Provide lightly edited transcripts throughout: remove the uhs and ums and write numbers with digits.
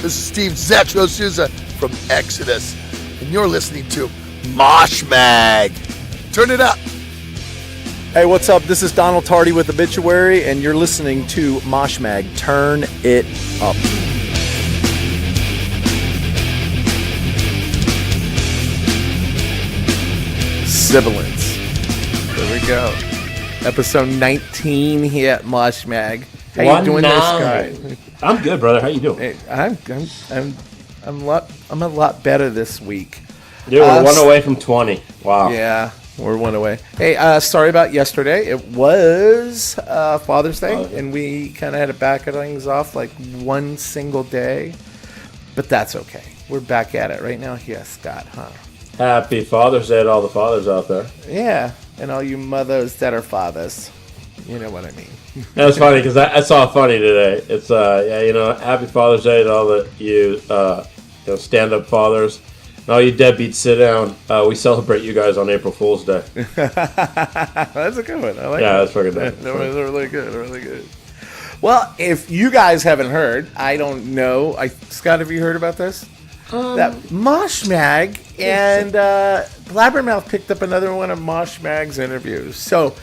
This is Steve Zetro Souza from Exodus, and you're listening to Mosh Mag. Turn it up. Hey, what's up? This is Donald Tardy with Obituary, and you're listening to Mosh Mag. Turn it up. Sibilance. There we go. Episode 19 here at Mosh Mag. How you doing this guy? I'm good, brother. How you doing? Hey, I'm a lot better this week. Dude, we're one away from 20. Wow. Yeah, we're one away. Hey, sorry about yesterday. It was Father's Day, and we kind of had to back things off like one single day. But that's okay. We're back at it right now. Yes, Scott, huh? Happy Father's Day to all the fathers out there. Yeah, and all you mothers that are fathers. You know what I mean. That was funny because I saw funny today. It's Happy Father's Day to all the you stand-up fathers and all you deadbeats. Sit down. We celebrate you guys on April Fool's Day. That's a good one. I like that. Yeah, that's fucking nice. They're really good. Really good. Well, if you guys haven't heard, I don't know. Scott, have you heard about this? That Mosh Mag and Blabbermouth picked up another one of Mosh Mag's interviews. So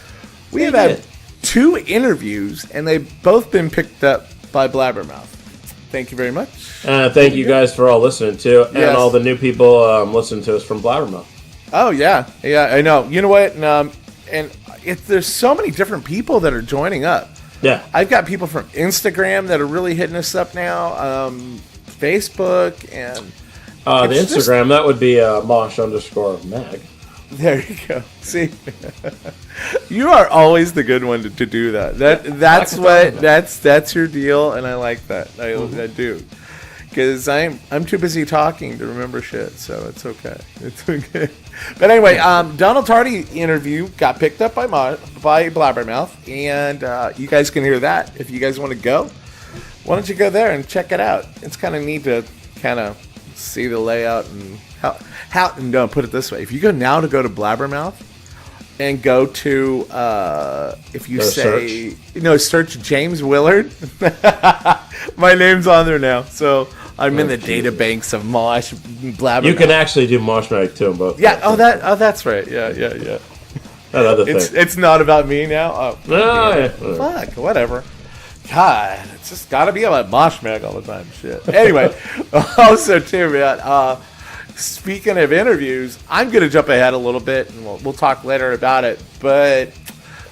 we have had 2 interviews, and they've both been picked up by Blabbermouth. Thank you very much. Thank you guys for all listening too, and all the new people listening to us from Blabbermouth. Oh yeah, I know. You know what? And there's so many different people that are joining up. Yeah, I've got people from Instagram that are really hitting us up now. Facebook and the Instagram that would be Mosh_Mag. There you go. See, you are always the good one to do that. That's your deal, and I like that. I do, because I'm too busy talking to remember shit. So it's okay. It's okay. But anyway, Donald Tardy interview got picked up by Blabbermouth, and you guys can hear that if you guys want to go. Why don't you go there and check it out? It's kind of neat to kind of see the layout and how. No, put it this way: if you go now to go to Blabbermouth and go to if you search James Willard, my name's on there now, so I'm in the databanks of Mosh Blabbermouth. You can actually do Mosh Mag too in both. Yeah. That's right. Yeah. That other thing. It's not about me now. Oh, no. Fuck. Whatever. God, it's just got to be about Mosh Mag all the time. Shit. Anyway, also too, man. Speaking of interviews, I'm going to jump ahead a little bit, and we'll talk later about it. But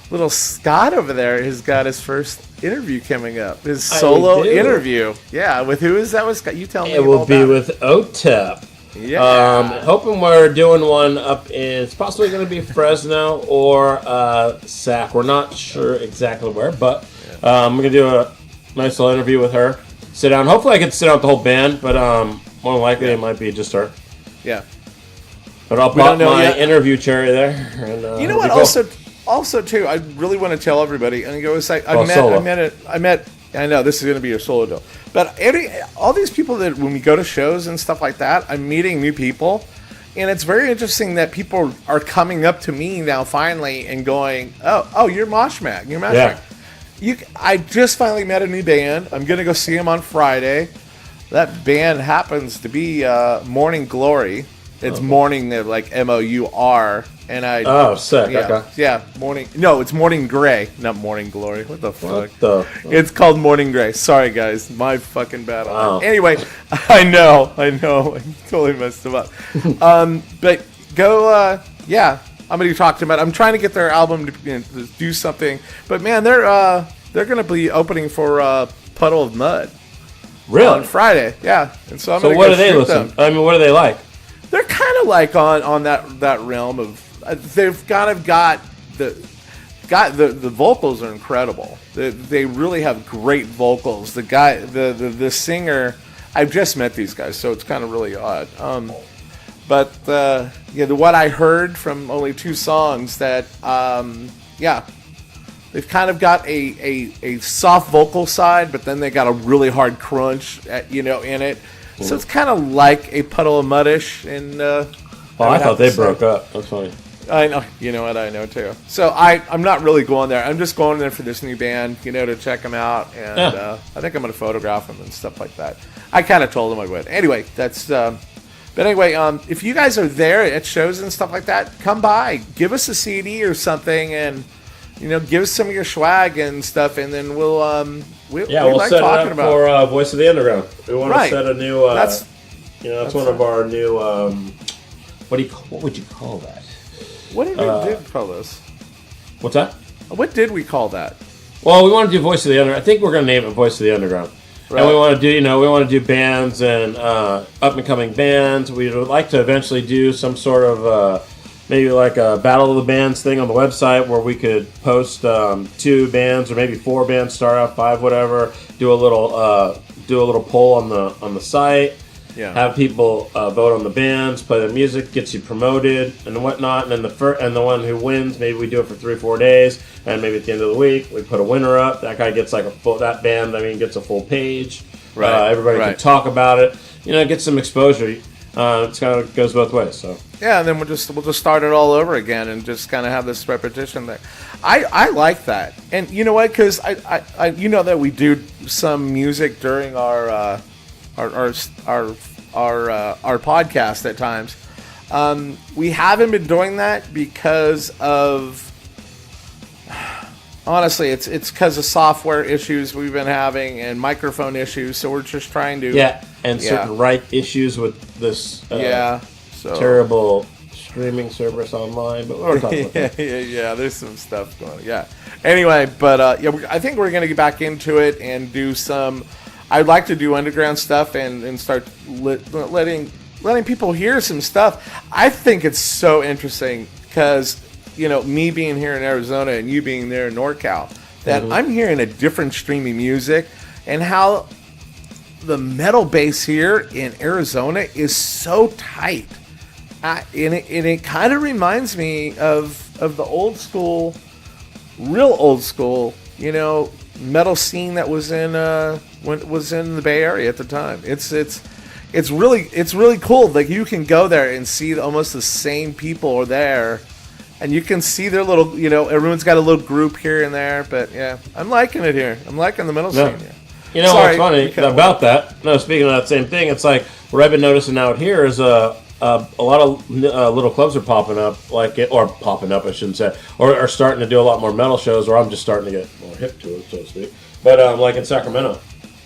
little Scott over there has got his first interview coming up. His solo interview. Yeah, with who is that? With Scott? You tell me. It will be with OTEP. Yeah. Hoping we're doing one up in. It's possibly going to be Fresno or SAC. We're not sure exactly where, but. I'm going to do a nice little interview with her. Sit down. Hopefully I can sit down with the whole band, but more than likely it might be just her. Yeah. But I'll pop my interview cherry there. And, you know what? Also too, I really want to tell everybody. And go. It's like I met. I know this is going to be a solo deal, but all these people that when we go to shows and stuff like that, I'm meeting new people, and it's very interesting that people are coming up to me now finally and going, "Oh, you're Mosh Mag. You're Mosh Mag." I just finally met a new band. I'm going to go see them on Friday. That band happens to be Morning Glory. It's Morning, like M-O-U-R. And sick. Yeah, okay. Yeah, Morning. No, it's Morning Gray, not Morning Glory. What the fuck? It's called Morning Gray. Sorry, guys. My fucking bad. Wow. Anyway, I know. I totally messed them up. But go, I'm going to talk to them about. I'm trying to get their album to do something, but man, they're going to be opening for Puddle of Mud. Really? On Friday, yeah. And so what do they listen? I mean, what are they like? They're kind of like on that realm of they've kind of got the vocals are incredible. They really have great vocals. The guy, the singer, I've just met these guys, so it's kind of really odd. But what I heard from only 2 songs that, they've kind of got a soft vocal side, but then they got a really hard crunch, in it. So it's kind of like a Puddle of Mud-ish. And I thought they broke up. That's funny. I know. You know what? I know too. So I'm not really going there. I'm just going there for this new band, to check them out, and I think I'm going to photograph them and stuff like that. I kind of told them I would. Anyway, that's. But anyway, if you guys are there at shows and stuff like that, come by, give us a CD or something, and give us some of your swag and stuff, and then we'll like set it up for Voice of the Underground. We want to set a new. That's one of our new. What would you call that? What did we call this? What's that? What did we call that? Well, we want to do Voice of the Underground. I think we're going to name it Voice of the Underground. Right. And we want to do bands and up and coming bands. We would like to eventually do some sort of maybe like a Battle of the Bands thing on the website where we could post 2 bands or maybe 4 bands, start out 5, whatever. Do a little poll on the site. Yeah. Have people vote on the bands, play their music, gets you promoted and whatnot, and then the one who wins, maybe we do it for 3 or 4 days, and maybe at the end of the week we put a winner up. That guy gets like that band gets a full page. Right. Everybody can talk about it. Get some exposure. It's kind of goes both ways. So yeah, and then we'll just start it all over again and just kind of have this repetition there. I like that, and you know what? Because I that we do some music during our podcast at times. We haven't been doing that because of, honestly, it's because of software issues we've been having and microphone issues. So we're just trying to certain right issues with this terrible streaming service online. But we're talking about that. Yeah. There's some stuff going on. Yeah. Anyway, but I think we're going to get back into it and do some. I'd like to do underground stuff and start letting people hear some stuff. I think it's so interesting because, me being here in Arizona and you being there in NorCal, that I'm hearing a different streaming music and how the metal base here in Arizona is so tight. And it kind of reminds me of the old school, real old school, metal scene that was in the Bay Area at the time. It's really cool. Like you can go there and see almost the same people are there, and you can see their little. Everyone's got a little group here and there. But yeah, I'm liking it here. I'm liking the metal scene here. What's funny about that? No, speaking of that same thing, it's like what I've been noticing out here is a lot of little clubs are popping up, I shouldn't say, or are starting to do a lot more metal shows, or I'm just starting to get more hip to it, so to speak. But like in Sacramento,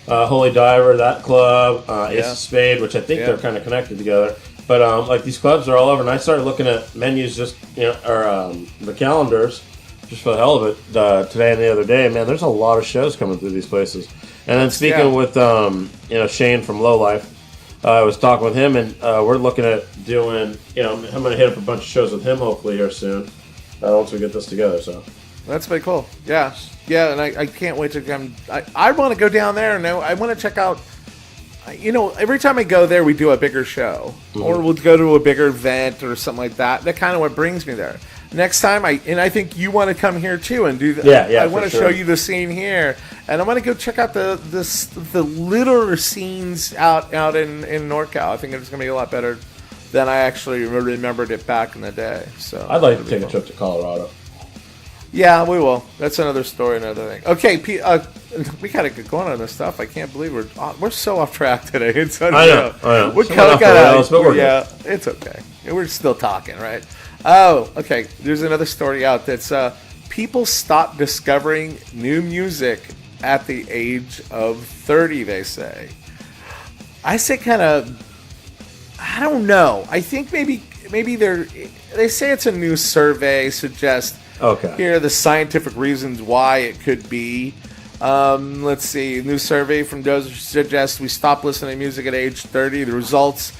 Holy Diver, that club, Ace of Spade, which I think they're kind of connected together. But like these clubs are all over, and I started looking at menus just or the calendars just for the hell of it today and the other day. Man, there's a lot of shows coming through these places. And then speaking with Shane from Low Life. I was talking with him, and we're looking at doing, I'm going to hit up a bunch of shows with him hopefully here soon, once we get this together. So that's pretty cool. Yeah, and I can't wait to come. I want to go down there, and I want to check out, every time I go there, we do a bigger show, or we'll go to a bigger event or something like that. That's kind of what brings me there. Next time, I think you want to come here too and do that. Yeah, I want to show you the scene here, and I want to go check out the littler scenes out in NorCal. I think it's going to be a lot better than I actually remembered it back in the day. So I'd like to take a trip to Colorado. Yeah, we will. That's another story, another thing. Okay, we got to get going on this stuff. I can't believe we're so off track today. It's unreal. I know. We kind of got out. Yeah, it's okay. We're still talking, right? Oh, okay. There's another story out that's people stop discovering new music at the age of 30, they say. I say I don't know. I think maybe they say it's a new survey suggests here are the scientific reasons why it could be. Let's see. New survey from Dozer suggests we stop listening to music at age 30. The results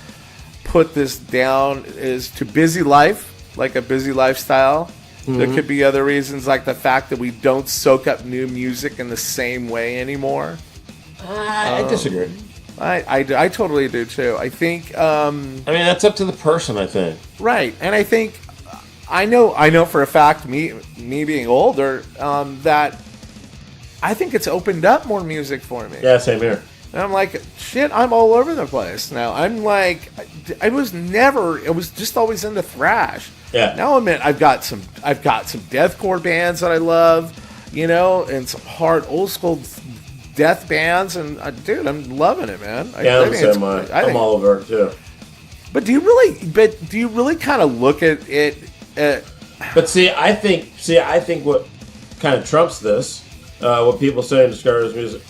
put this down is to busy life. Like a busy lifestyle. There could be other reasons, like the fact that we don't soak up new music in the same way anymore. I disagree. I totally do too. I think. That's up to the person. I think. Right, and I think I know for a fact, me being older, that I think it's opened up more music for me. Yeah, same here. And I'm like, shit, I'm all over the place now. I'm like, it was just always into thrash. Yeah. Now I've got some deathcore bands that I love, and some hard old school death bands, and dude, I'm loving it, man. I'm the same way. I'm all over it too. But do you really kind of look at it? But I think what kind of trumps this, what people say in discouraged music,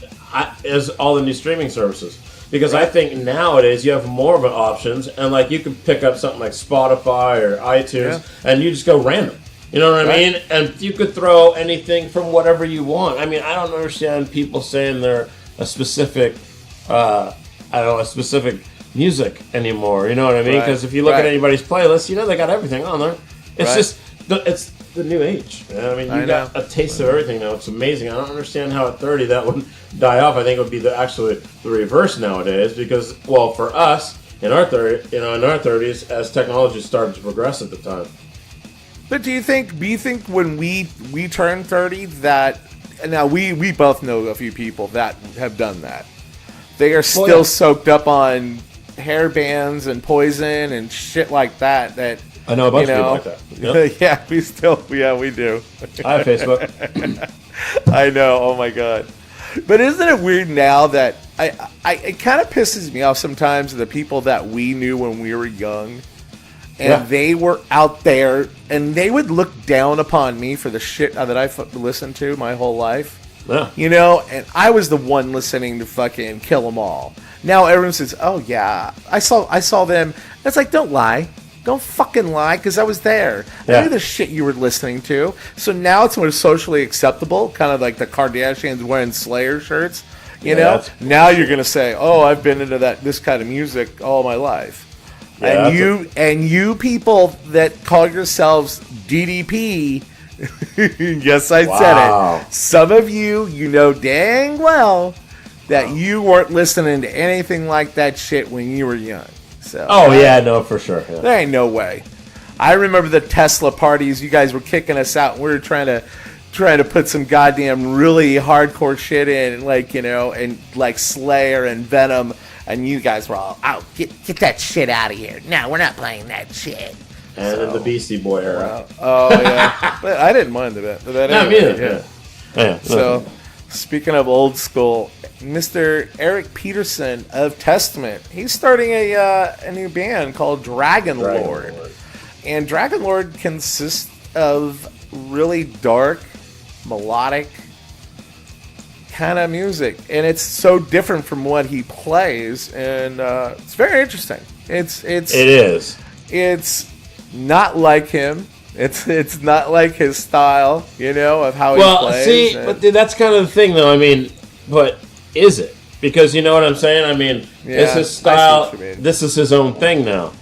is all the new streaming services. Because I think nowadays you have more of an options, and like you can pick up something like Spotify or iTunes, and you just go random. You know what I mean? And you could throw anything from whatever you want. I mean, I don't understand people saying they're a specific, specific music anymore. You know what I mean? Because if you look at anybody's playlist, they got everything on there. It's just it's the new age. I mean, you got a taste of everything now. It's amazing. I don't understand how at 30 that would die off. I think it would be actually the reverse nowadays, because for us in our 30s, as technology started to progress at the time. But do you think when we turn 30 that now we both know a few people that have done that. They are still soaked up on hair bands and Poison and shit like that. That I know a bunch of people like that. Yep. we do. I have Facebook. I know. Oh my god. But isn't it weird now that it kind of pisses me off sometimes, the people that we knew when we were young, and they were out there and they would look down upon me for the shit that I listened to my whole life. Yeah. And I was the one listening to fucking Kill 'Em All. Now everyone says, "Oh yeah, I saw them." It's like, don't lie. Don't fucking lie, because I was there. I knew the shit you were listening to. So now it's more socially acceptable, kind of like the Kardashians wearing Slayer shirts. Now you're gonna say, "Oh, I've been into this kind of music all my life." Yeah, and you people that call yourselves DDP, yes, I said it. Some of you know dang well that you weren't listening to anything like that shit when you were young. So, for sure. Yeah. There ain't no way. I remember the Tesla parties. You guys were kicking us out, and we were trying to put some goddamn really hardcore shit in, and like Slayer and Venom, and you guys were all out. Get that shit out of here! No, we're not playing that shit. And in the Beastie Boy era. Oh yeah, but I didn't mind that. No, me either. Yeah. So, speaking of old school, Mr. Eric Peterson of Testament, he's starting a new band called DragonLord. And DragonLord consists of really dark, melodic kind of music, and it's so different from what he plays, and it's very interesting. It is. It's not like him. It's not like his style, of how he plays. Well, see, but that's kind of the thing, though. I mean, but is it? Because you know what I'm saying? I mean, it's his style. This is his own thing now.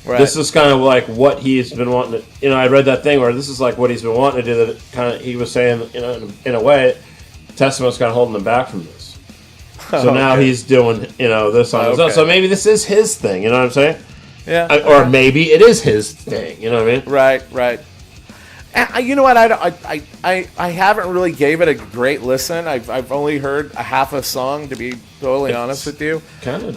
Right. This is kind of like what he's been wanting to. I read that thing where this is like what he's been wanting to do. That kind of he was saying, in a way, Testament's kind of holding him back from this. So now he's doing, this on his own. So maybe this is his thing. You know what I'm saying? Yeah. Or maybe it is his thing. You know what I mean? Right. And you know what? I haven't really gave it a great listen. I've only heard a half a song, to be totally honest with you. Kind of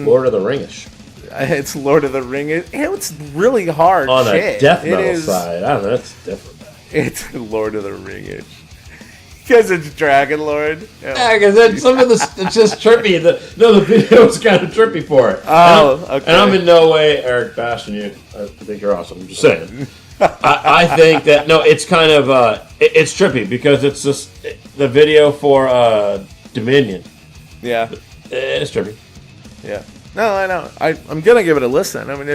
Lord of the Ring-ish. It's Lord of the Ring. It's really hard on shit. A death metal side. I don't know. It's different. It's Lord of the Ring-ish. Because it's DragonLord. Yeah, because some of this, it's just trippy. The video is kind of trippy for it. Okay. And I'm in no way, Eric, bashing you. I think you're awesome. I'm just saying. I think that, it's kind of, it's trippy because it's just the video for Dominion. Yeah. It's trippy. Yeah. No, I know. I'm going to give it a listen. I mean,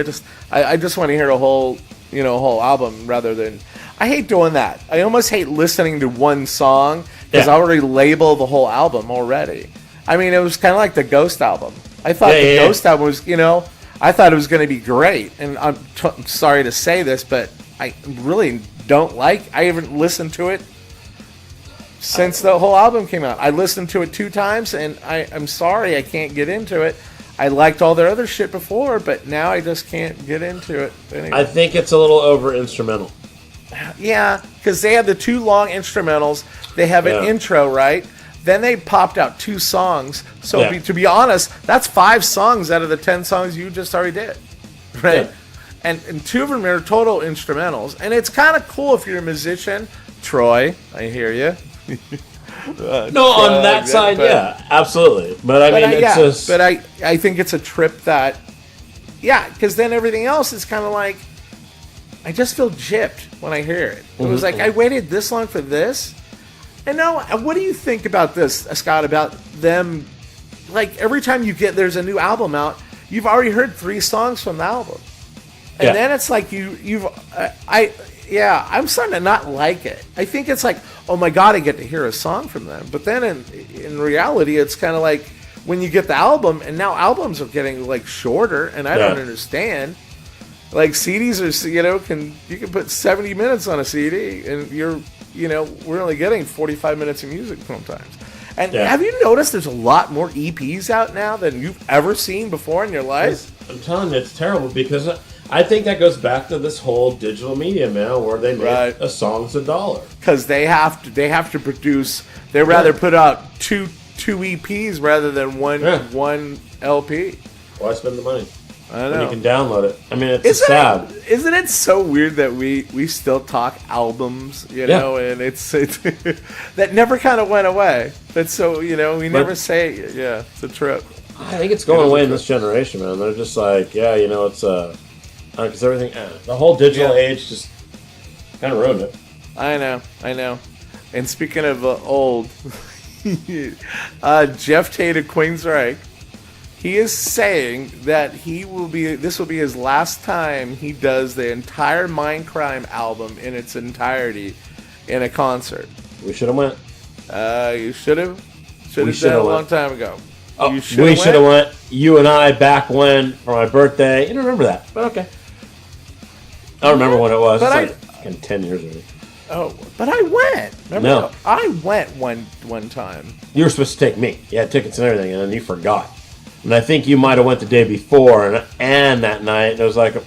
I just want to hear a whole album rather than... I hate doing that. I almost hate listening to one song because I already label the whole album already. I mean, it was kind of like the Ghost album. I thought the Ghost album was, I thought it was going to be great. And I'm sorry to say this, but I really don't like... I haven't listened to it since the whole album came out. I listened to it 2 times, and I'm sorry I can't get into it. I liked all their other shit before, but now I just can't get into it anymore. I think it's a little over-instrumental. Yeah, because they have the 2 long instrumentals. They have an intro, right? Then they popped out 2 songs. So to be honest, that's 5 songs out of the 10 songs you just already did, right? and two of them are total instrumentals, and it's kind of cool if you're a musician. Troy, I hear you. No, on that side, yeah, absolutely. But I mean, it's just. But I think it's a trip that, yeah, because then everything else is kind of like, I just feel gypped when I hear it. It was like, I waited this long for this. And now, what do you think about this, Scott, about them, like, every time there's a new album out, you've already heard 3 songs from the album. And then it's like I'm starting to not like it. I think it's like, oh my God, I get to hear a song from them. But then in reality, it's kind of like when you get the album, and now albums are getting like shorter, and I don't understand. Like CDs are, you can put 70 minutes on a CD, and we're only getting 45 minutes of music sometimes. And have you noticed there's a lot more EPs out now than you've ever seen before in your life? I'm telling you, it's terrible because I think that goes back to this whole digital media, man, where they make a song's $1. Because they have to produce. They rather put out two EPs rather than one LP. Why spend the money? I don't know. When you can download it. I mean, it's sad. Isn't it so weird that we still talk albums, and it's that never kind of went away. That's so, we never say, it's a trip. I think it's going away in this generation, man. They're just like, it's because everything, the whole digital age just kind of ruined it. I know. And speaking of old, Jeff Tate of Queensryche, he is saying that this will be his last time he does the entire Mindcrime album in its entirety in a concert. We should have went. You should have done it a long time ago. We should have went. You and I back when for my birthday. You don't remember that, but okay. I don't remember when it was. But it's like 10 years ago. Oh, but I went. Remember? No, I went one time. You were supposed to take me. You had tickets and everything, and then you forgot. And I think you might have went the day before, and that night it was like my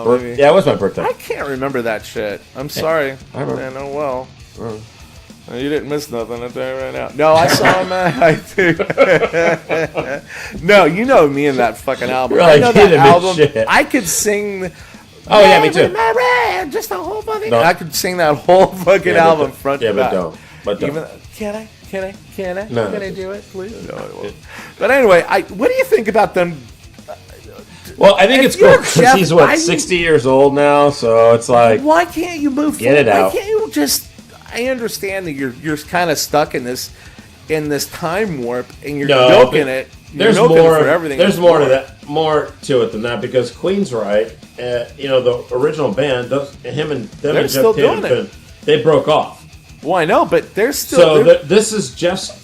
birthday. Yeah, it was my birthday. I can't remember that shit. I'm sorry. I remember. I know well. You didn't miss nothing. I'll tell you right now. No, I saw him. I do. No, you know me and that fucking album. Right, I know that album. Shit. I could sing. Oh yeah, me too. Just the whole fucking. No. I could sing that whole fucking album front to back. But don't. Can I? No. Can I do it, please? No, I won't. But anyway, what do you think about them? Well, I think it's cool because he's 60 years old now, so it's like, why can't you move? Get it out. Why can't you just? I understand that you're kind of stuck in this time warp, and you're milking it. There's more for everything. There's more to that, more to it than that, because Queensryche, the original band, him and them and Jeff Tate, they broke off. Well, I know, but they're still. So this is Jeff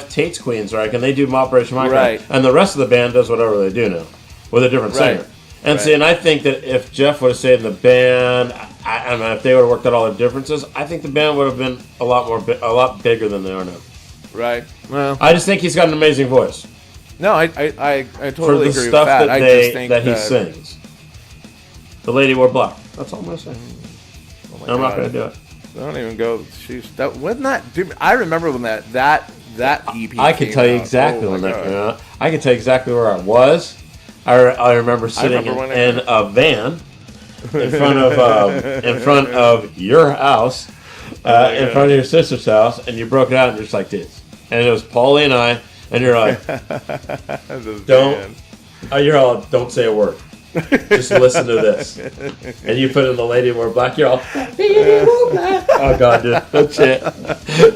Tate's Queensryche, and they do Operation Mindcrime, right? And the rest of the band does whatever they do now with a different singer. And see, and I think that if Jeff would have stayed in the band, I don't know, if they would have worked out all the differences, I think the band would have been a lot bigger than they are now. Right. Well, I just think he's got an amazing voice. No, I totally agree with stuff that. that he sings. The Lady Wore Black. That's all I'm gonna say. I'm not gonna do it. Don't even go. That wasn't that. Dude, I remember when that EP. I can tell you exactly when that came out. I can tell you exactly where I was. I remember sitting in a van in front of your house, in front of your sister's house, and you broke it out and you're just like this. And it was Paulie and I, and you're like, don't say a word. Just listen to this. And you put in the Lady Wore Black, you're all, oh God, dude. That's it.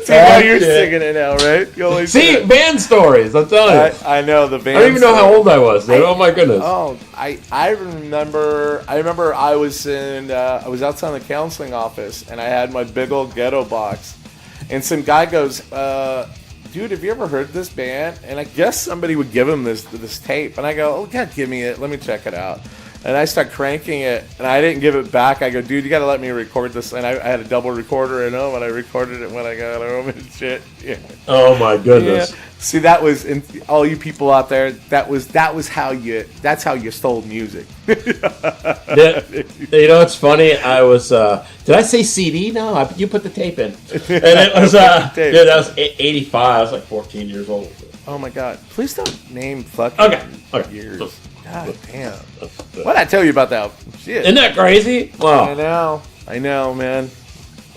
See how you're singing it now, right? See, band stories, I'm telling you. I know the band. I don't even know how old I was, dude. Oh my goodness. Oh, I remember I was outside the counseling office, and I had my big old ghetto box, and some guy goes, dude, have you ever heard this band? And I guess somebody would give him this tape. And I go, oh, God, give me it. Let me check it out. And I start cranking it, and I didn't give it back. I go, dude, you got to let me record this. And I had a double recorder at home, and I recorded it when I got home and shit. Yeah. Oh, my goodness. Yeah. See, that was, all you people out there, that's how you stole music. Yeah. You know, it's funny. I was, did I say CD? No, you put the tape in. And it was, that was 85. I was like 14 years old. Oh, my God. Please don't name fucking years. God damn. What'd I tell you about that? Shit. Isn't that crazy? I Wow. know, man.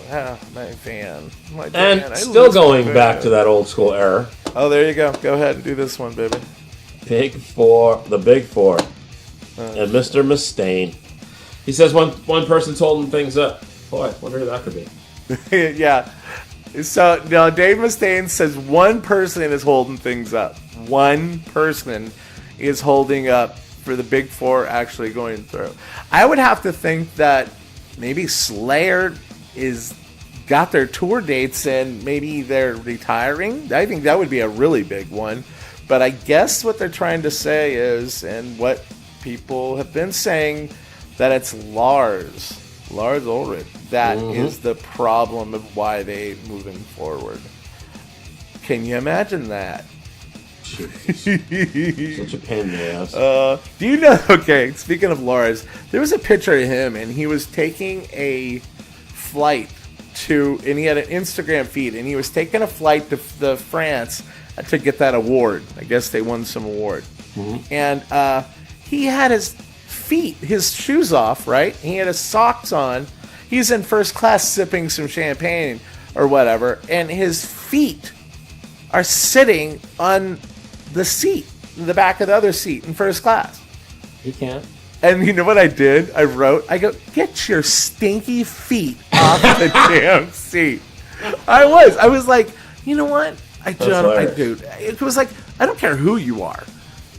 Ah, my fan. And still going back to that old school era. Oh, there you go. Go ahead and do this one, baby. The Big Four, and Mr. Mustaine. He says one person's holding things up. Boy, I wonder who that could be. Yeah. So, no, Dave Mustaine says one person is holding things up. One person is holding up for the Big Four actually going through. I would have to think that maybe Slayer is got their tour dates and maybe they're retiring. I think that would be a really big one. But I guess what they're trying to say is, and what people have been saying, that it's Lars Ulrich. That is the problem of why they moving forward. Can you imagine that? Such a pain in the ass. Do you know, okay, speaking of Lars, there was a picture of him, and he was taking a flight and he had an Instagram feed, and he was taking a flight to France to get that award. I guess they won some award. And he had his shoes off, right? He had his socks on. He's in first class sipping some champagne or whatever, and his feet are sitting on the seat, the back of the other seat in first class. He can't. And you know what I did? I go, get your stinky feet off the damn seat. I was like, you know what? Dude, it was like, I don't care who you are.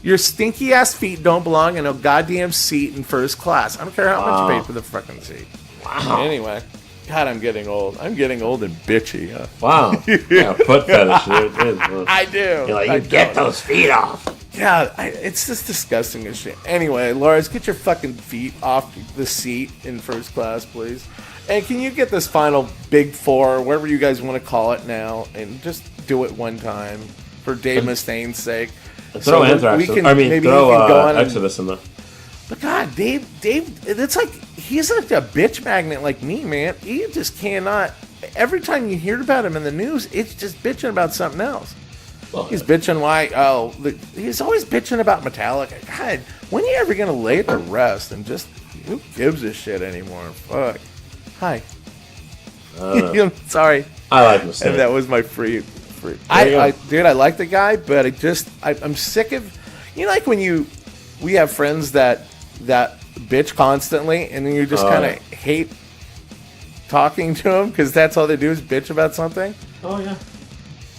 Your stinky ass feet don't belong in a goddamn seat in first class. I don't care how much you paid for the fucking seat. Wow. Anyway, God, I'm getting old. I'm getting old and bitchy. Huh? Wow. Yeah, foot fetish. It is. I do. You're like, you get those feet off. Yeah, it's just disgusting as shit. Anyway, Lars, get your fucking feet off the seat in first class, please. And can you get this final Big Four, whatever you guys want to call it now, and just do it one time for Dave Mustaine's sake. Throw Anthrax. Throw Exodus in there. But God, Dave, it's like he's like a bitch magnet like me, man. He just cannot. Every time you hear about him in the news, it's just bitching about something else. Well, he's bitching he's always bitching about Metallica. God, when are you ever gonna lay it to rest and just who gives a shit anymore? Fuck. Hi. Sorry. I like Mustaine. And that was my free. Dude, I like the guy, but I'm sick of, like when we have friends that bitch constantly, and then you just kind of hate talking to them because that's all they do is bitch about something. Oh yeah.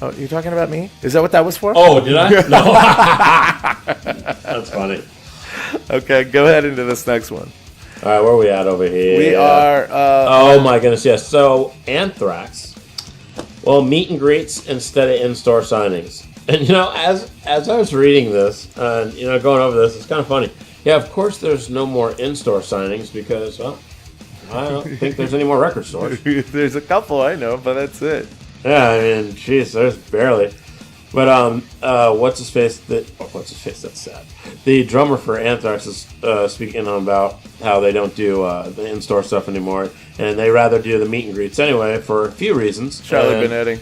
Oh, you're talking about me? Is that what that was for? Oh, did I? No. That's funny. Okay, go ahead into this next one. All right, where are we at over here? We are. Oh my goodness, yes. So Anthrax. Well, meet and greets instead of in-store signings. And as I was reading this, and going over this, it's kind of funny. Yeah, of course, there's no more in-store signings because, well, I don't think there's any more record stores. There's a couple I know, but that's it. Yeah, I mean, jeez, there's barely. But what's his face? That's sad. The drummer for Anthrax is speaking about how they don't do the in-store stuff anymore, and they rather do the meet and greets anyway for a few reasons. Charlie Benetti.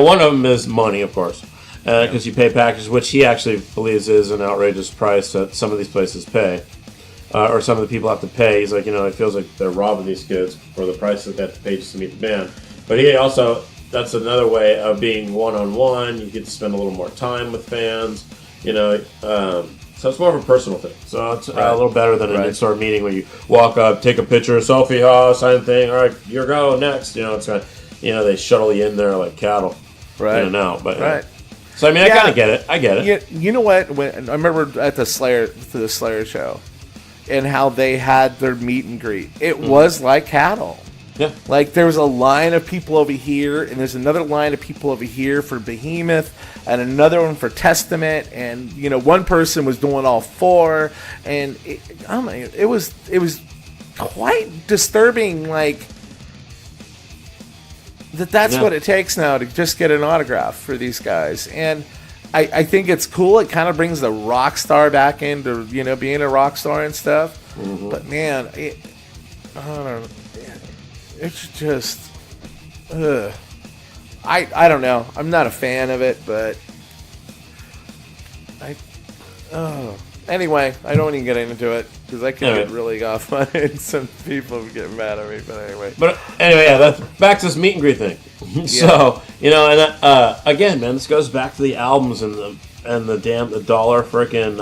One of them is money, of course, because you pay packages, which he actually believes is an outrageous price that some of these places pay, or some of the people have to pay. He's like, it feels like they're robbing these kids for the price that they have to pay just to meet the band. But he also. That's another way of being one-on-one. You get to spend a little more time with fans, So it's more of a personal thing. So it's a little better than an in-store meeting where you walk up, take a picture, selfie, sign thing. All right, you're go next. It's kind of, they shuttle you in there like cattle, in and out. But so I mean, I kind of get it. I get it. You know what? When I remember at the Slayer show, and how they had their meet and greet, it was like cattle. Yeah. Like there was a line of people over here, and there's another line of people over here for Behemoth, and another one for Testament, and one person was doing all four, and it was quite disturbing. Like that's what it takes now to just get an autograph for these guys, and I think it's cool. It kind of brings the rock star back into being a rock star and stuff. Mm-hmm. But man, I don't know. It's just, I don't know. I'm not a fan of it, but Anyway, I don't even get into it because I can Anyway. get really off on it. Some people get mad at me, but anyway. But anyway, yeah, that's back to this meet and greet thing. So and again, man, this goes back to the albums and the dollar freaking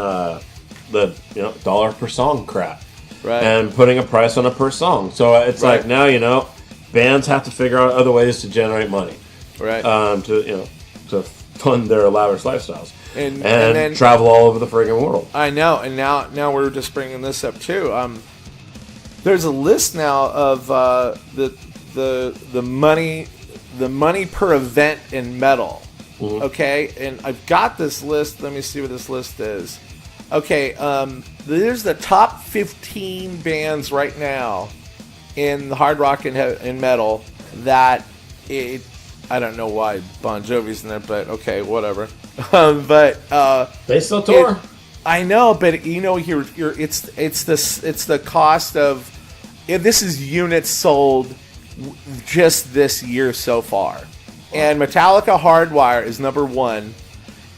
dollar per song crap, Right. and putting a price on a per song. So it's Right. like now bands have to figure out other ways to generate money, Right. to fund their lavish lifestyles And and then- travel all over the friggin' world. I know, and now we're just bringing this up too. There's a list now of the money per event in metal. Mhm. Okay, and I've got this list. Let me see what this list is. Okay, there's the top 15 bands right now in the hard rock and metal that I don't know why Bon Jovi's in there, but okay, whatever. They still tour. I know, but it's the cost of this is units sold just this year so far, and Metallica Hardwire is number one,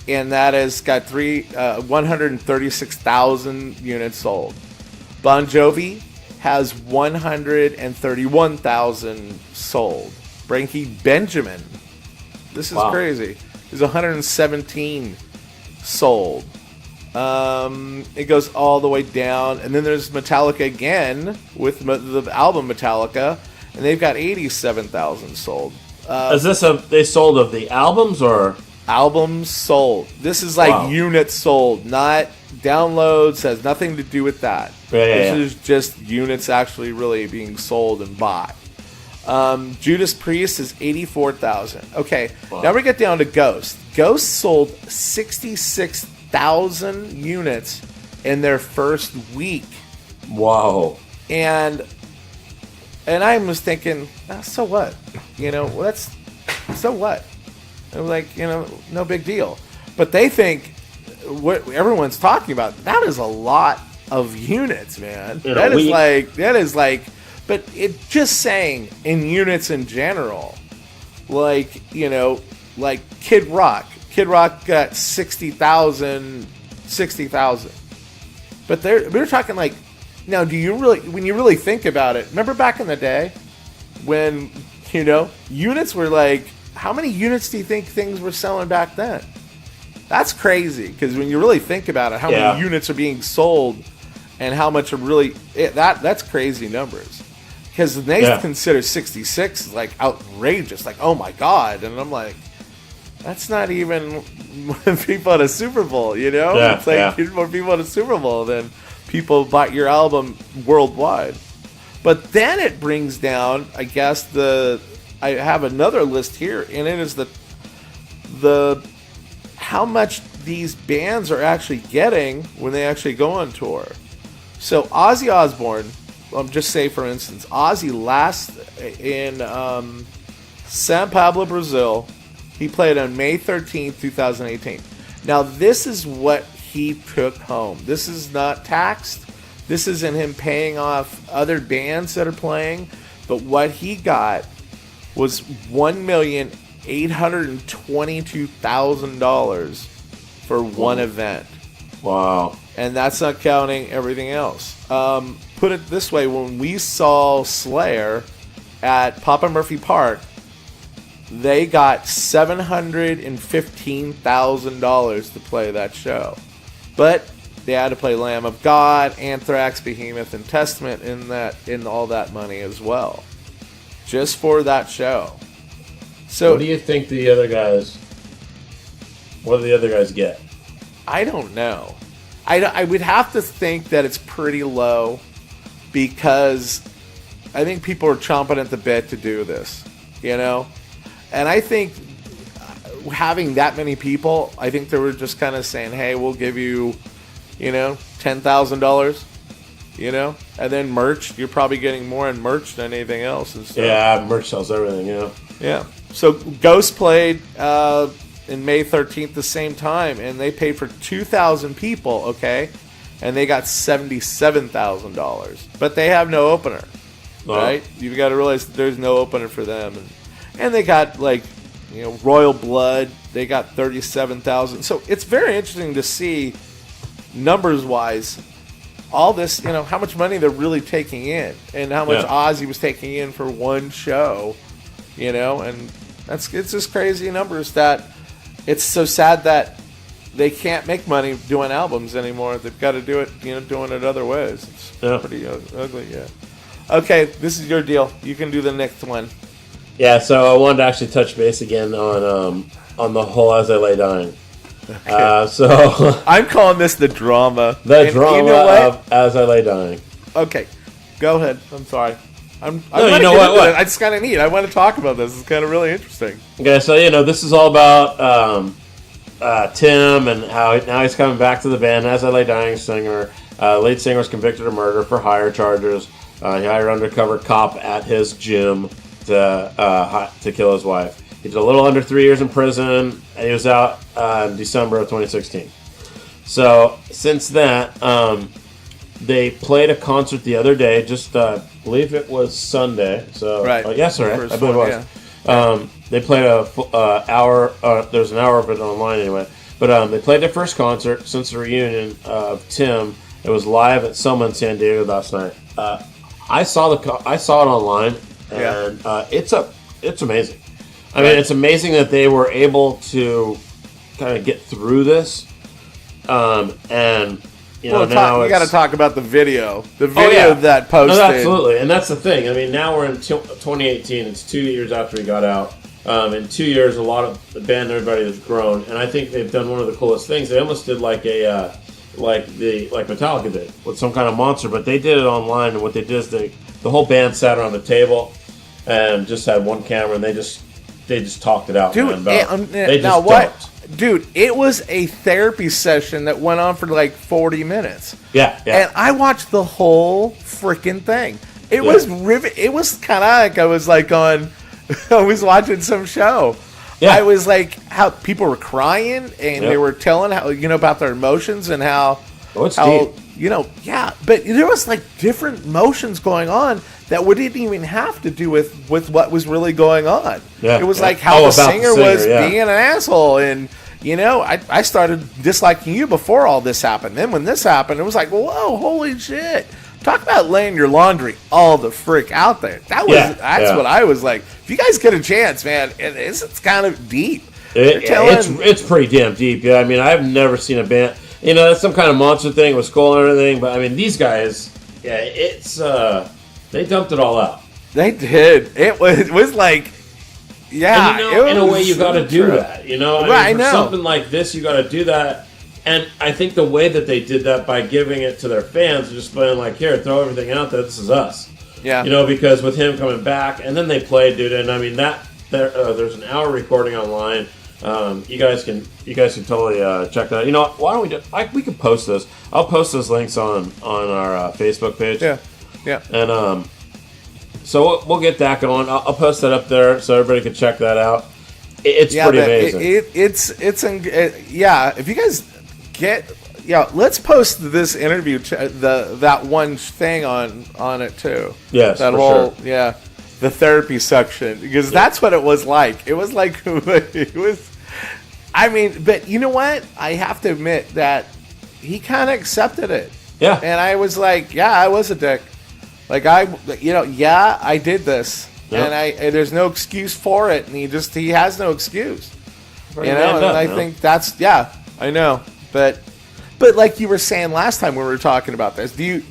and that has got 136,000 units sold. Bon Jovi has 131,000 sold. Frankie Benjamin, this is Wow. crazy, is 117 sold. It goes all the way down, and then there's Metallica again with the album Metallica, and they've got 87,000 sold. Is this they sold of the albums or? Albums sold. This is like Wow. units sold, not downloads. Has nothing to do with that. Yeah. This is just units actually really being sold and bought. Judas Priest is 84,000. Okay, Wow. now we get down to Ghost. Ghost sold 66,000 units in their first week, Wow. and I was thinking, so what? That's so what? I'm like, no big deal. But they think what everyone's talking about, that is a lot of units, man. In a That week. is like, but it just saying in units in general, like Kid Rock. Kid Rock got 60,000. But we're talking like, now when you really think about it, remember back in the day when, units were like, how many units do you think things were selling back then? That's crazy, because when you really think about it, how Yeah. many units are being sold and how much are really, that's crazy numbers. Because they consider 66 like outrageous, like, oh my God. And I'm like, that's not even people at a Super Bowl, Yeah, it's like there's more people at a Super Bowl than people bought your album worldwide. But then it brings down, I guess, I have another list here, and it is the how much these bands are actually getting when they actually go on tour. So Ozzy Osbourne, just say for instance, Ozzy last in São Paulo, Brazil, he played on May 13th, 2018. Now this is what he took home. This is not taxed. This isn't him paying off other bands that are playing, but what he got was $1,822,000 for one event. Wow. And that's not counting everything else. Put it this way, when we saw Slayer at Papa Murphy Park, they got $715,000 to play that show. But they had to play Lamb of God, Anthrax, Behemoth, and Testament in all that money as well, just for that show. So What do you think the other guys? What do the other guys get? I don't know. I would have to think that it's pretty low, because I think people are chomping at the bit to do this, And I think having that many people, I think they were just kind of saying, hey, we'll give you, $10,000, and then merch. You're probably getting more in merch than anything else. And stuff. Yeah, merch sells everything, Yeah. So Ghost played in May 13th the same time, and they paid for 2,000 people, okay? And they got $77,000. But they have no opener, right? You've got to realize that there's no opener for them. And they got, Royal Blood. They got $37,000. So it's very interesting to see numbers wise, all this, how much money they're really taking in, and how much Ozzy was taking in for one show, and it's just crazy numbers that it's so sad that they can't make money doing albums anymore. They've got to do it, doing it other ways. It's pretty ugly, yeah. Okay, this is your deal. You can do the next one. Yeah, so I wanted to actually touch base again on the whole As I Lay Dying. Okay. So I'm calling this the drama. The drama of As I Lay Dying. Okay, go ahead. I'm sorry. No, you know what? It's kind of neat. I want to talk about this. It's kind of really interesting. Okay, so this is all about Tim and how now he's coming back to the band. As I Lay Dying singer, lead singer was convicted of murder for hire charges. He hired undercover cop at his gym to kill his wife. He did a little under 3 years in prison, and he was out in December of 2016. So, since that, they played a concert the other day, just, I believe it was Sunday. So, right. Yes, right. I believe it was. Yeah. They played hour, there's an hour of it online anyway. But they played their first concert since the reunion of Tim. It was live at Selma in San Diego last night. I saw it online, and it's amazing. I mean, it's amazing that they were able to kind of get through this, and now we got to talk about the video. The video that posted. No, absolutely, and that's the thing. I mean, now we're in 2018. It's 2 years after he got out. In 2 years, a lot of the band, everybody has grown, and I think they've done one of the coolest things. They almost did like Metallica did with some kind of monster, but they did it online. And what they did is the whole band sat around the table and just had one camera, and they just talked it out. Dude, Dude, it was a therapy session that went on for like 40 minutes. Yeah. And I watched the whole freaking thing. It was It was kind of like I was like I was watching some show. Yeah. I was like how people were crying and they were telling how about their emotions and how deep. But there was like different emotions going on that we didn't even have to do with what was really going on. Yeah. It was like how the singer was being an asshole, and I started disliking you before all this happened. Then when this happened, it was like, whoa, holy shit. Talk about laying your laundry all the frick out there. That's what I was like. If you guys get a chance, man, it's kind of deep. It's pretty damn deep. Yeah, I mean, I've never seen a band. That's some kind of monster thing. It was cool and everything, but I mean, these guys, they dumped it all out. They did. It was like, and in a way, you got to do that. I know. Something like this, you got to do that. And I think the way that they did that by giving it to their fans, just playing like, here, throw everything out there. This is us. Yeah. Because with him coming back, and then they played, dude. And I mean there's an hour recording online. You guys can totally check that out. Why don't we we can post this. I'll post those links on our Facebook page. Yeah. And so we'll get that going. I'll post that up there so everybody can check that out. It's pretty amazing. If you guys let's post this interview, that one thing on it too. Yes, that whole the therapy section, because that's what it was like. It was like it was. I mean, but you know what? I have to admit that he kind of accepted it. Yeah, and I was like, I was a dick. Like I did this, and there's no excuse for it, and he has no excuse. I think that's I know, but like you were saying last time when we were talking about this, do you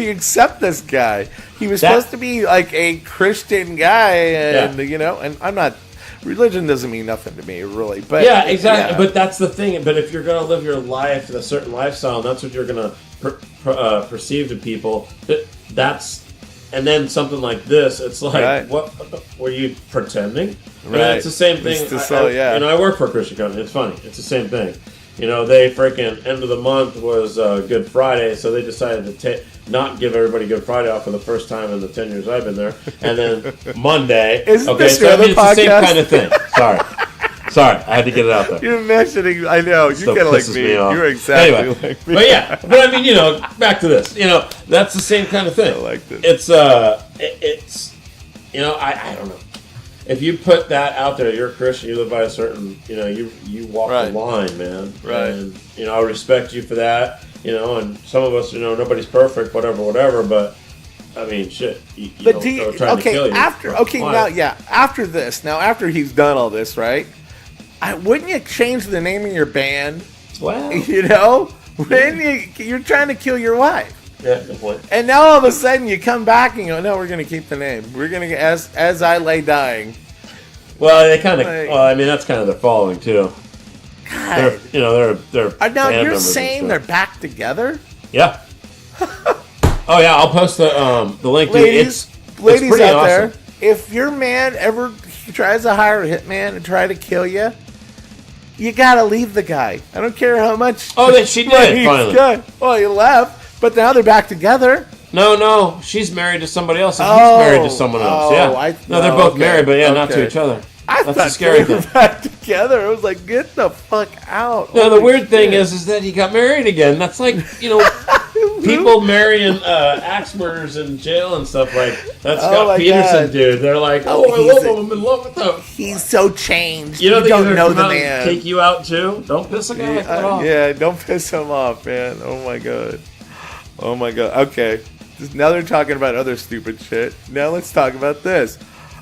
accept this guy? He was supposed to be like a Christian guy, and and I'm not. Religion doesn't mean nothing to me, really. But exactly. Yeah. But that's the thing. But if you're going to live your life in a certain lifestyle, and that's what you're going to perceive to people. And then something like this, it's like, what were you pretending? Right. And it's the same thing. I work for a Christian company. It's funny. It's the same thing. They freaking end of the month was Good Friday, so they decided to not give everybody Good Friday off for the first time in the 10 years I've been there. And then Monday, this your other it's podcast? the same kind of thing. Sorry, I had to get it out there. You're mentioning, I know, you're kind of like me. You're exactly like me. But I mean, back to this. That's the same kind of thing. I like this. It's I don't know. if you put that out there, you're a Christian, you live by a certain, you walk the line, man. Right. And, I respect you for that, and some of us, nobody's perfect, whatever, but, I mean, shit. But do you, to kill you. After this, after he's done all this, right? Wouldn't you change the name of your band? Wow. Wouldn't you're trying to kill your wife. Yeah, good point. And now all of a sudden you come back and you go, no, we're going to keep the name. We're going to get as I lay dying. Well, they kind of. That's kind of their following too. God. They're Now you're saying they're back together? Yeah. Oh yeah, I'll post the link. Ladies, It's ladies pretty out awesome. there, if your man ever tries to hire a hitman and try to kill you, you gotta leave the guy. I don't care how much. Oh, that she did finally. Good. Well, he left, but now they're back together. No, she's married to somebody else, and he's married to someone else. They're both married, but not to each other. I That's thought the scary they were thing. back together. I was like, get the fuck out. No, the Holy weird thing shit. is that he got married again. That's like, people marrying axe murderers in jail and stuff like that. Scott Peterson God. dude. They're like, I love him. I'm in love with him. He's so changed. You don't know the and man. Take you out too. Don't piss a guy like that off. Yeah, don't piss him off, man. Oh my god. Okay. Now they're talking about other stupid shit. Now let's talk about this.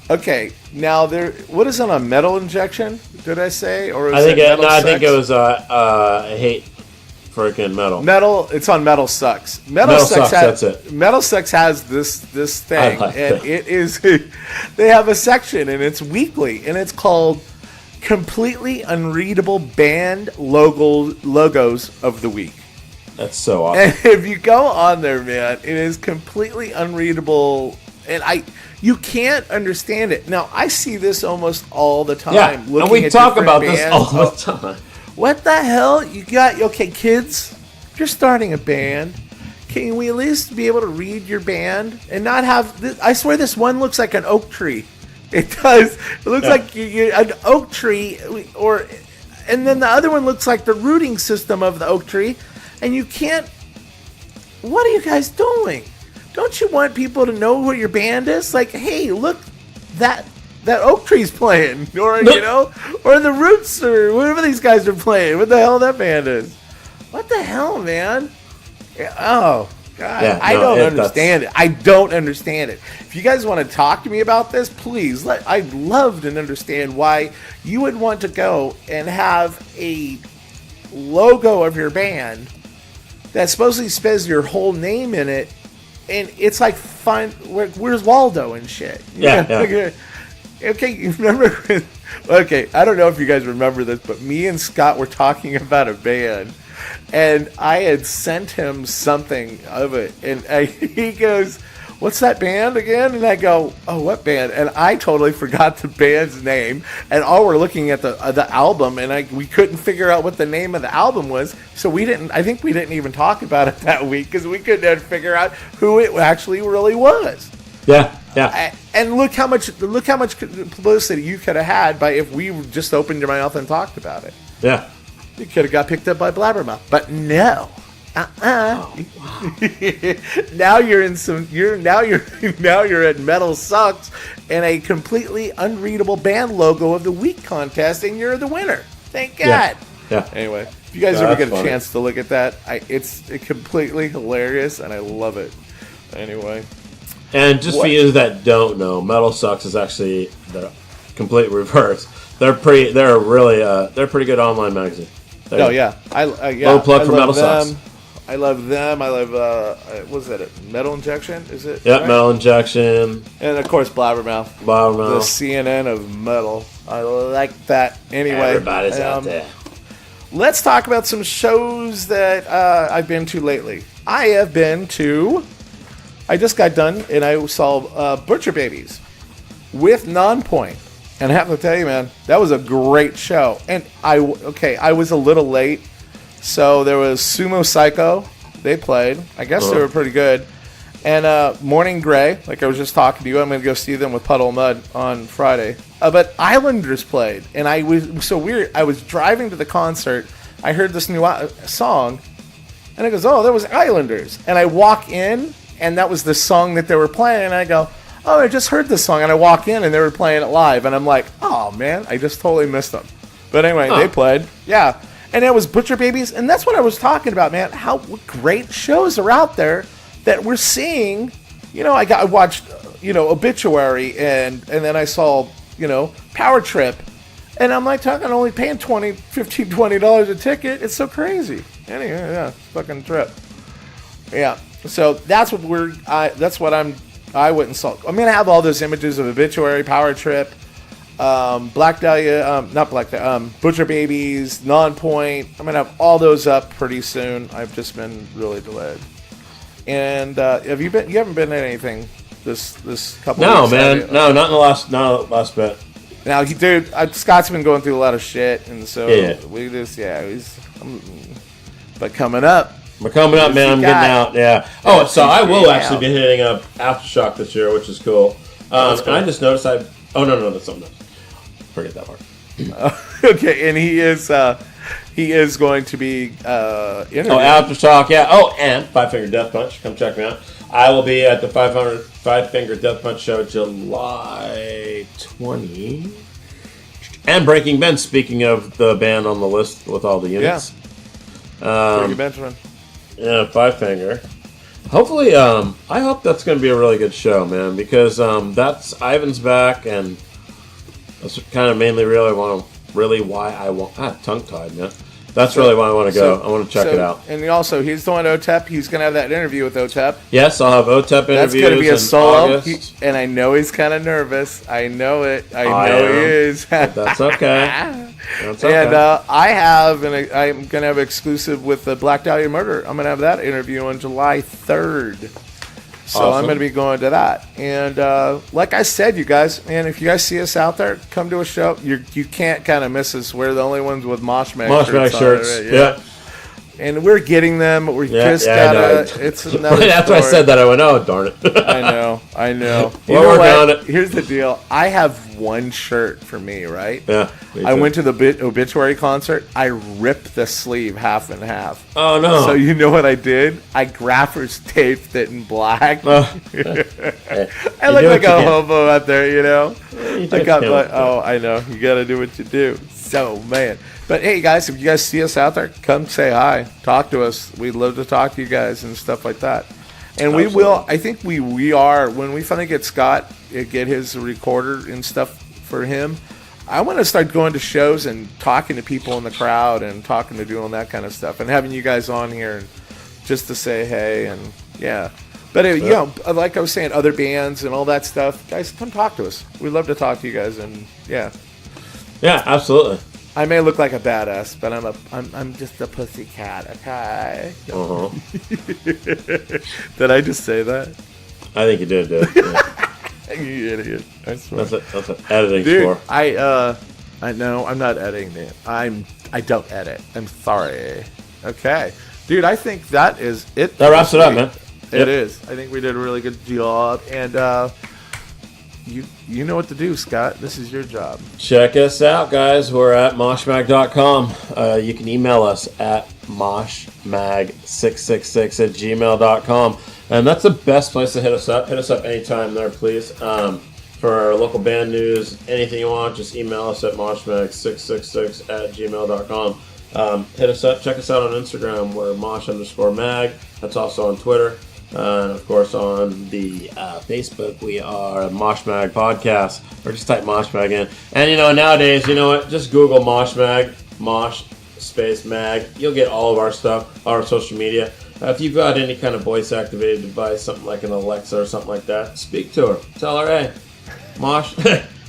Okay. Now what is it on Metal Injection? Did I say? Or I think it was I hate freaking metal. Metal. It's on Metal Sucks. Metal Sucks. That's it. Metal Sucks has this thing, and it is. They have a section, and it's weekly, and it's called "Completely Unreadable Band Logos of the Week." That's so awesome. And if you go on there, man, it is completely unreadable, and you can't understand it. Now, I see this almost all the time. Yeah, and we talk about this all the time. What the hell? You got, kids, if you're starting a band, can we at least be able to read your band and not have this? I swear this one looks like an oak tree. It does. It looks like an oak tree, and then the other one looks like the rooting system of the oak tree. And you can't. What are you guys doing? Don't you want people to know what your band is? Like, hey, look, that oak tree's playing, or or the Roots, or whatever these guys are playing. What the hell that band is? What the hell, man? Oh God, I don't understand it. I don't understand it. If you guys want to talk to me about this, please. I'd love to understand why you would want to go and have a logo of your band that supposedly spells your whole name in it, and it's like, where's Waldo and shit? Yeah. Okay, you remember? Okay, I don't know if you guys remember this, but me and Scott were talking about a band, and I had sent him something of it, and he goes, "What's that band again?" And I go, "Oh, what band?" And I totally forgot the band's name, and all we're looking at the album, and we couldn't figure out what the name of the album was, so I think we didn't even talk about it that week because we couldn't figure out who it actually really was. Yeah. And look how much publicity you could have had if we just opened your mouth and talked about it. Yeah. You could have got picked up by Blabbermouth, but no. Oh, wow. Now you're at Metal Sucks and a completely unreadable band logo of the week contest, and you're the winner. Thank God. Yeah. Anyway, if you guys ever get a chance to look at that, it's completely hilarious, and I love it. Anyway. And just for you that don't know, Metal Sucks is actually the complete reverse. They're pretty good online magazine. Low plug for Metal Sucks. I love them. I love was that it? Metal Injection? Is it? Yep, right? Metal Injection. And of course Blabbermouth. The CNN of metal. I like that. Anyway, everybody's out there. Let's talk about some shows that I've been to lately. I just got done and I saw Butcher Babies with Nonpoint. And I have to tell you, man, that was a great show. And I was a little late. So there was Sumo Psycho. They played. I guess they were pretty good. And Morning Gray, like I was just talking to you, I'm going to go see them with Puddle Mud on Friday. But Islanders played. And it was so weird. I was driving to the concert. I heard this new song. And it goes, oh, that was Islanders. And I walk in. And that was the song that they were playing. And I go, oh, I just heard this song, and I walk in and they were playing it live, and I'm like, oh man, I just totally missed them. But anyway, they played, yeah, and it was Butcher Babies, and that's what I was talking about, man. How great shows are out there that we're seeing. You know, I watched, Obituary, and then I saw, Power Trip, and I'm like talking only paying $20 a ticket. It's so crazy. Anyway, yeah, fucking trip. Yeah, so that's what I went and saw. I'm gonna have all those images of Obituary, Power Trip, Black Dahlia, not Black Dahlia, Butcher Babies, Non-Point. I'm gonna have all those up pretty soon. I've just been really delayed. And have you been? You haven't been at anything this couple. No, weeks, man. No, not in the last bit. Now, dude, Scott's been going through a lot of shit, and so we just but coming up. We're coming up, man. I'm getting out. Yeah. Oh, so I will actually be hitting up Aftershock this year, which is cool. And I just noticed oh no, that's something else. Forget that part. Okay, and he is going to be interviewing. Oh, Aftershock, yeah. Oh, and Five Finger Death Punch. Come check me out. I will be at the Five Finger Death Punch show July 20. And Breaking Bench, speaking of the band on the list with all the units. Yeah. Breaking Benjamin. Yeah, Five Finger. Hopefully, I hope that's going to be a really good show, man, because that's Ivan's back, and that's kind of mainly why I want... tongue-tied, man. That's really why I want to go. I want to check it out. And also, he's doing OTEP. He's going to have that interview with OTEP. Yes, I'll have OTEP interviews. That's going to be a solo. And I know he's kind of nervous. I know it. I know he is. That's okay. That's okay. And I'm going to have exclusive with the Black Dahlia Murder. I'm going to have that interview on July 3rd. So awesome. I'm going to be going to that. And like I said, you guys, man, if you guys see us out there, come to a show. You can't kind of miss us. We're the only ones with Mosh Mag shirts. Yeah. And we're getting them. We just got it's another After story. I said that, I went, oh, darn it. I know. We're working on it. Here's the deal. I have one shirt for me, right? Yeah. I went to the Obituary concert. I ripped the sleeve half and half. Oh, no. So you know what I did? I grapher's taped it in black. I look like a hobo out there, I know. You got to do what you do. So, man. But hey, guys, if you guys see us out there, come say hi. Talk to us. We'd love to talk to you guys and stuff like that. And we will. I think we are, when we finally get Scott, get his recorder and stuff for him, I want to start going to shows and talking to people in the crowd and talking to doing that kind of stuff and having you guys on here just to say hey and yeah. But, like I was saying, other bands and all that stuff, guys, come talk to us. We'd love to talk to you guys and yeah. Yeah, absolutely. I may look like a badass, but I'm just a pussycat, okay? Uh-huh. Did I just say that? I think you did, dude. Yeah. You idiot. I swear. That's an editing Dude, score. I know, I'm not editing it. I don't edit. I'm sorry. Okay. Dude, I think that is it. That wraps it up, man. It is. I think we did a really good job. And, you know what to do, Scott. This is your job. Check us out, guys. We're at moshmag.com. You can email us at moshmag666@gmail.com. And that's the best place to hit us up. Hit us up anytime there, please. For our local band news, anything you want, just email us at moshmag666@gmail.com. Hit us up. Check us out on Instagram. We're mosh_mag. That's also on Twitter. And of course on the Facebook we are Mosh Mag Podcast, or just type Mosh Mag in. And nowadays, just Google Mosh Mag, Mosh space Mag. You'll get all of our stuff, our social media. If you've got any kind of voice activated device, something like an Alexa or something like that, speak to her. Tell her, hey, Mosh,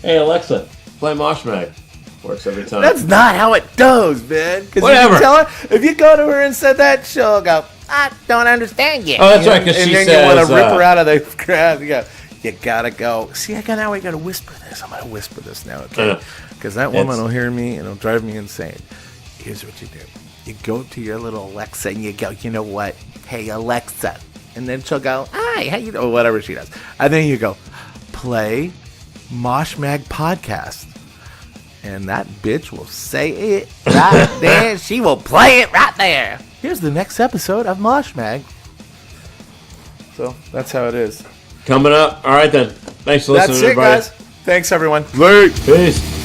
hey Alexa, play Mosh Mag. Works every time. That's not how it goes, man. Whatever. If you go to her and said that, she'll go, I don't understand you. Oh, that's right, because she says... And then you want to rip her out of the crowd. You gotta go. See, now we gotta whisper this. I'm gonna whisper this now, okay? Because that woman will hear me and it'll drive me insane. Here's what you do. You go to your little Alexa and you go, you know what? Hey, Alexa. And then she'll go, hi, how you doing? Whatever she does. And then you go, play Mosh Mag Podcast. And that bitch will say it right there. She will play it right there. Here's the next episode of Mosh Mag. So that's how it is. Coming up. All right, then. Thanks for listening, That's it, everybody. guys. Thanks, everyone. Late. Peace.